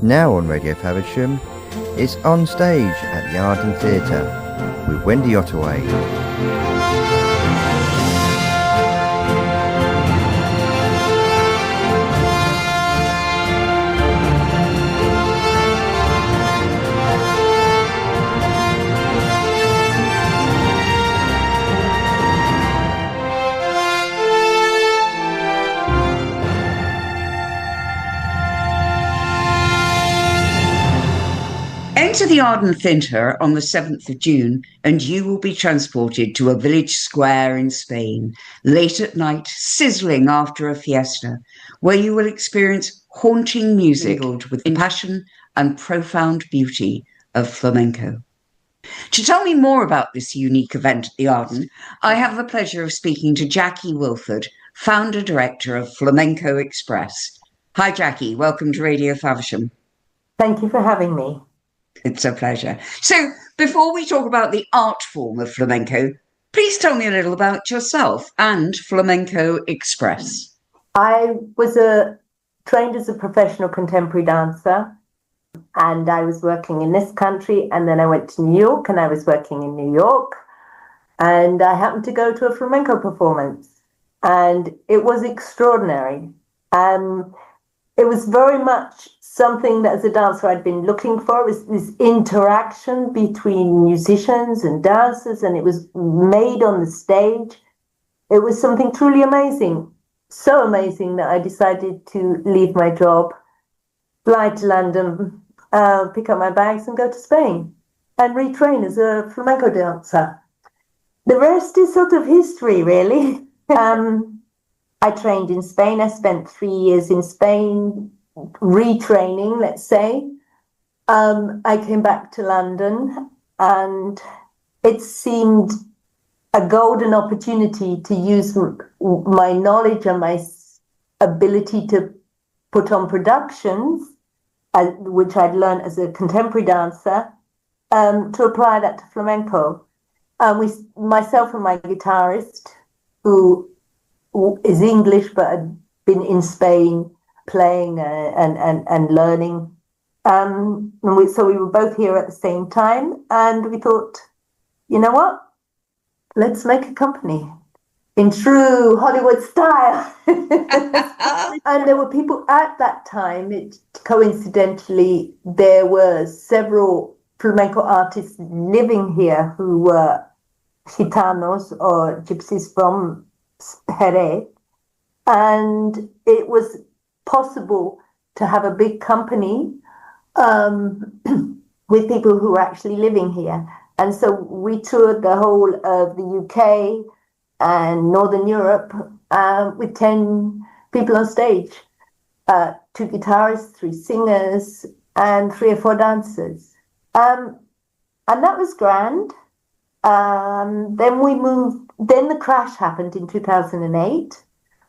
Now on Radio Faversham, it's On Stage at the Arden Theatre with Wendy Otway. Enter the Arden Theatre on the 7th of June and you will be transported to a village square in Spain, late at night, sizzling after a fiesta, where you will experience haunting music with the passion and profound beauty of flamenco. To tell me more about this unique event at the Arden, I have the pleasure of speaking to Jackie Wilford, founder-director of Flamenco Express. Hi Jackie, welcome to Radio Faversham. Thank you for having me. It's a pleasure. So, before we talk about the art form of flamenco, please tell me a little about yourself and Flamenco Express. I was trained as a professional contemporary dancer, and I was working in this country, and then I went to New York, and I was working in New York, and I happened to go to a flamenco performance, and it was extraordinary. It was very much something that as a dancer I'd been looking for, was this interaction between musicians and dancers, and it was made on the stage. It was something truly amazing, so amazing that I decided to leave my job, fly to London, pick up my bags and go to Spain and retrain as a flamenco dancer. The rest is sort of history, really. I trained in Spain. I spent 3 years in Spain retraining, let's say. I came back to London and it seemed a golden opportunity to use my knowledge and my ability to put on productions, which I'd learned as a contemporary dancer, to apply that to flamenco. Myself and my guitarist, who is English but had been in Spain playing and learning. So we were both here at the same time, and we thought, you know what? Let's make a company in true Hollywood style. And there were people at that time, coincidentally, there were several flamenco artists living here who were Gitanos or gypsies from Jerez, and it was possible to have a big company with people who were actually living here. And so we toured the whole of the UK and Northern Europe with 10 people on stage, 2 guitarists, 3 singers, and 3 or 4 dancers. And that was grand. Then we moved. Then the crash happened in 2008.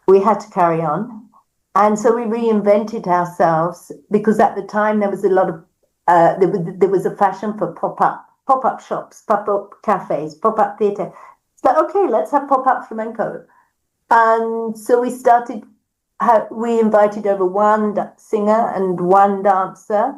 We had to carry on. And so we reinvented ourselves, because at the time there was a lot of, there was a fashion for pop-up shops, pop-up cafes, pop-up theatre. So, okay, let's have pop-up flamenco. And so we invited over 1 singer and 1 dancer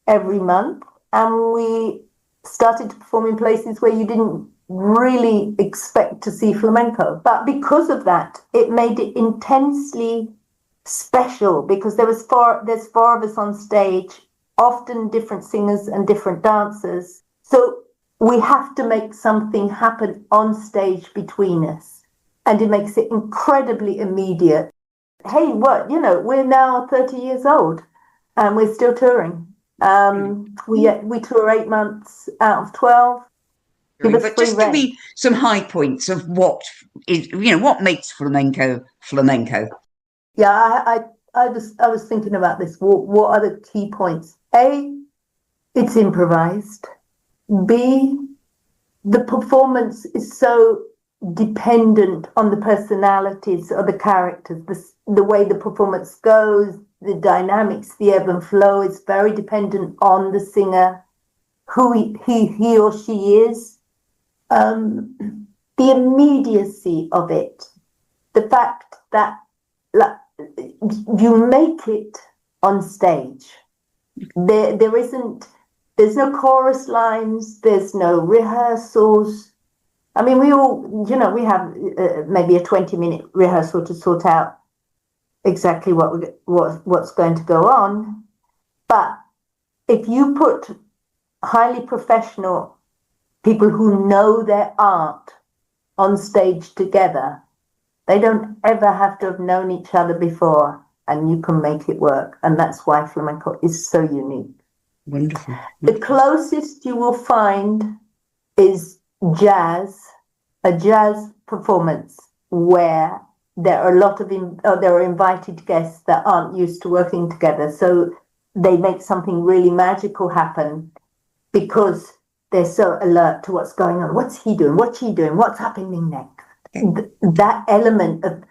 every month. And we started to perform in places where you didn't really expect to see flamenco. But because of that, it made it intensely special, because there's 4 of us on stage, often different singers and different dancers. So we have to make something happen on stage between us, and it makes it incredibly immediate. Hey, we're now 30 years old and we're still touring. We tour 8 months out of 12. But just give me some high points of what makes flamenco flamenco. Yeah, I was thinking about this. What are the key points? A, it's improvised. B, the performance is so dependent on the personalities of the characters. The way the performance goes, the dynamics, the ebb and flow is very dependent on the singer, who he or she is. The immediacy of it, the fact that you make it on stage. There's no chorus lines, there's no rehearsals. I mean, we we have maybe a 20-minute rehearsal to sort out exactly what's going to go on. But if you put highly professional people who know their art on stage together, they don't ever have to have known each other before, and you can make it work. And that's why flamenco is so unique. Wonderful. The closest you will find is a jazz performance where there are a lot of there are invited guests that aren't used to working together. So they make something really magical happen because they're so alert to what's going on. What's he doing? What's she doing? What's happening next? That element of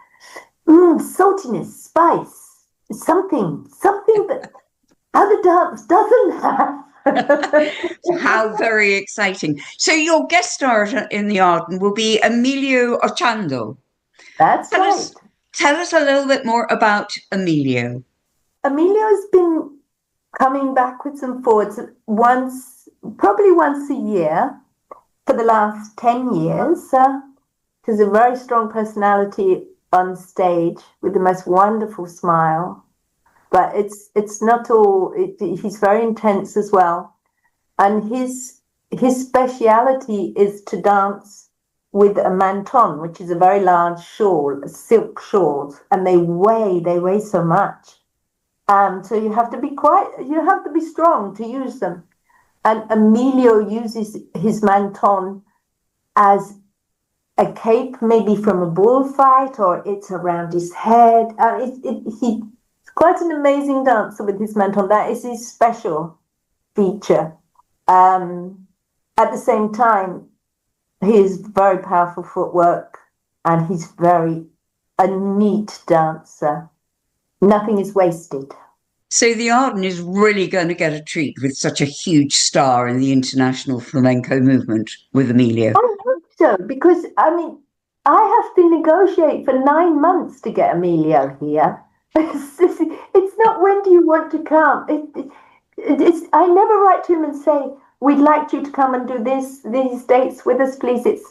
saltiness, spice, something that other dance doesn't have. How very exciting. So your guest star in the Arden will be Emilio Ochando. That's right. Tell us a little bit more about Emilio. Emilio's been coming backwards and forwards probably once a year for the last 10 years. He's a very strong personality on stage with the most wonderful smile. But it's not all. He's very intense as well, and his speciality is to dance with a manton, which is a very large shawl, a silk shawl, and they weigh so much. So you have to be strong to use them. And Emilio uses his manton as a cape, maybe from a bullfight, or it's around his head. He's quite an amazing dancer with his manton. That is his special feature. At the same time, he is very powerful footwork, and he's a neat dancer. Nothing is wasted. So the Arden is really going to get a treat with such a huge star in the international flamenco movement with Emilio. I hope so, because, I have to negotiate for 9 months to get Emilio here. It's not when do you want to come. I never write to him and say, we'd like you to come and do these dates with us, please. It's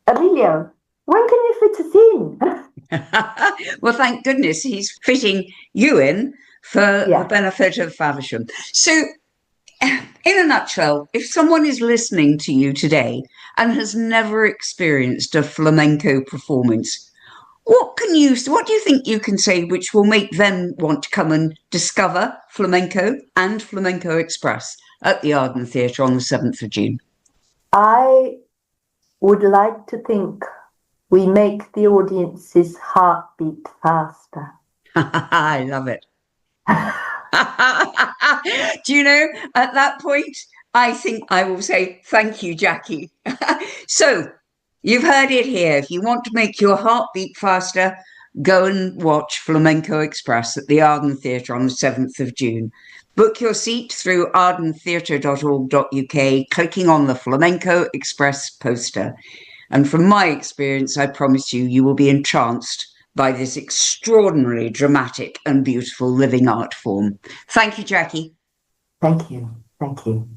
Emilio, when can you fit us in? Well, thank goodness he's fitting you in for the benefit of Faversham. So, in a nutshell, if someone is listening to you today and has never experienced a flamenco performance, what do you think you can say which will make them want to come and discover flamenco and Flamenco Express at the Arden Theatre on the 7th of June? I would like to think we make the audience's heartbeat faster. I love it. Do you know, at that point, I think I will say thank you, Jackie. So, you've heard it here. If you want to make your heart beat faster, go and watch Flamenco Express at the Arden Theatre on the 7th of June. Book your seat through ardentheatre.org.uk, clicking on the Flamenco Express poster. And from my experience, I promise you will be entranced by this extraordinarily dramatic and beautiful living art form. Thank you, Jackie. Thank you. Thank you.